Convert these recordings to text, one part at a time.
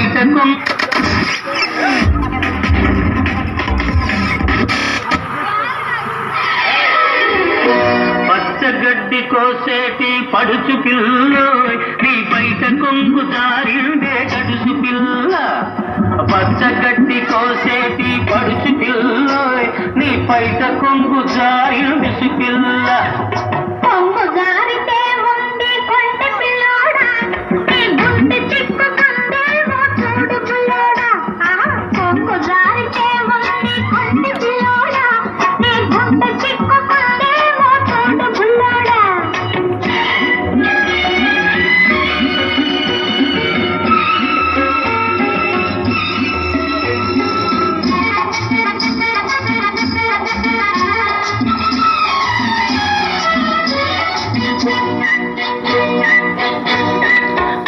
పైట పచ్చగడ్డి కోసేటి పడుచు పిల్ల నీ బయట కొంగు జారిందే గడుసు పిల్ల పచ్చగడ్డి కోసేటి పడుచు పిల్ల నీ బయట కొంగు జారింది పిల్ల కొంగు జారితే ఉంది కొండ పిల్లోడా నీ గుండె చిక్కుకుందేమో చూడు పిల్లోడా కొంగు జారితే ఉంది కొండ పిల్లోడా నీ గుండె చిక్కుకుందేమో చూడు పిల్లోడా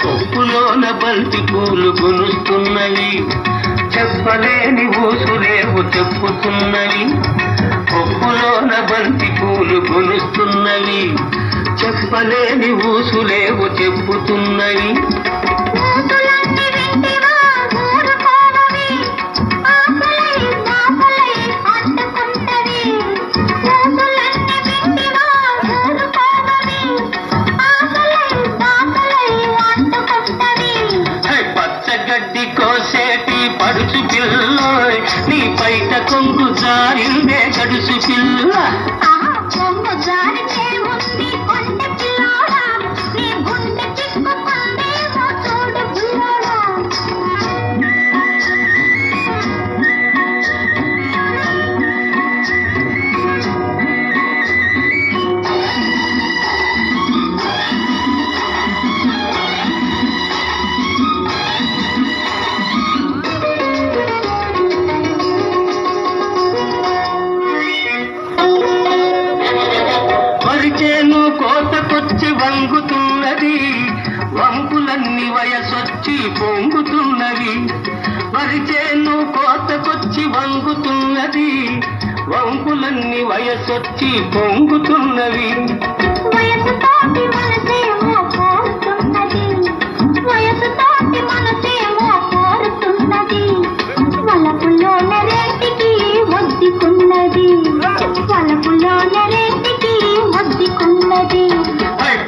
కొప్పులోన బంతి పూలు గునుస్తున్నవి చెప్పలేని ఊసులేవు చెప్పుతున్నవి కొప్పులోన బంతి పూలు గునుస్తున్నవి చెప్పలేని ఊసులేవు చెప్పుతున్నవి పచ్చగడ్డి కోసేటి పడుచు పిల్ల నీ బయట కొంగు జారిందే గడుసు పిల్ల కొంగు జారితే ఉంది కొండ పిల్లోడా నీ గుండె చిక్కుకుందేమో చూడు పిల్లోడా వరిచేను కోతకొచ్చి వంగుతున్నది వంపులన్నీ వయసొచ్చి పొంగుతున్నది వరిచేను కోతకొచ్చి వంగుతున్నది వంపులన్నీ వయసొచ్చి పొంగుతున్నవి వయసుతోటి మనసేమో కోరుతున్నది వయసుతోటి మనసేమో కోరుతున్నది వలపులోన రేటికి ఒద్దుకున్నది వలపులోన రేటికి ఒద్దుకున్నది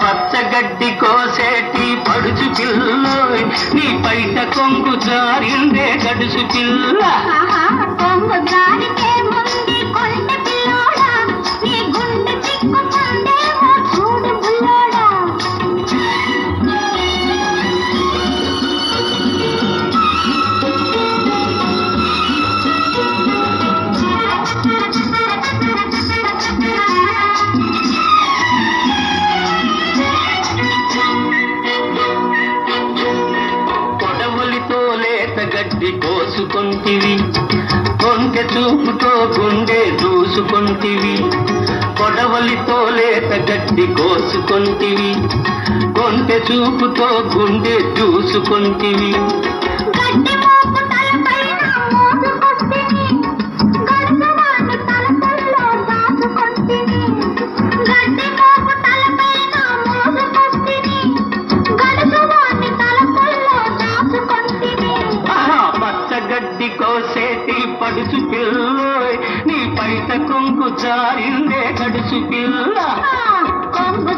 పచ్చగడ్డి కోసేటి పడుచు పిల్ల నీ బయట కొంగు జారిందే గడుసు పిల్ల కొంగు జారితే ముందు కొండ పిల్లోడా నీ గుండె చిక్కుకుందేమో చూడు పిల్లోడా కొడవలితో లేత గడ్డి కోసుకొంటివి కొంటె చూపుతో గుండె దూసుకొంటివి కొడవలితో లేత గడ్డి కోసుకొంటివి కొంటె చూపుతో గుండె దూసుకొంటివి గడ్డి మోపు తలపైన మోసుకొస్తిని గడుసువాణ్ణి తలపల్లో దాచుకొస్తిని గడ్డి మోపు తలపైన మోసుకొస్తిని గడుసువాణ్ణి తలపల్లో దాచుకొస్తిని పచ్చగడ్డి కోసేటి పడుచు పిల్ల నీ బయట కొంగు జారిందే గడుసు పిల్ల కొంగు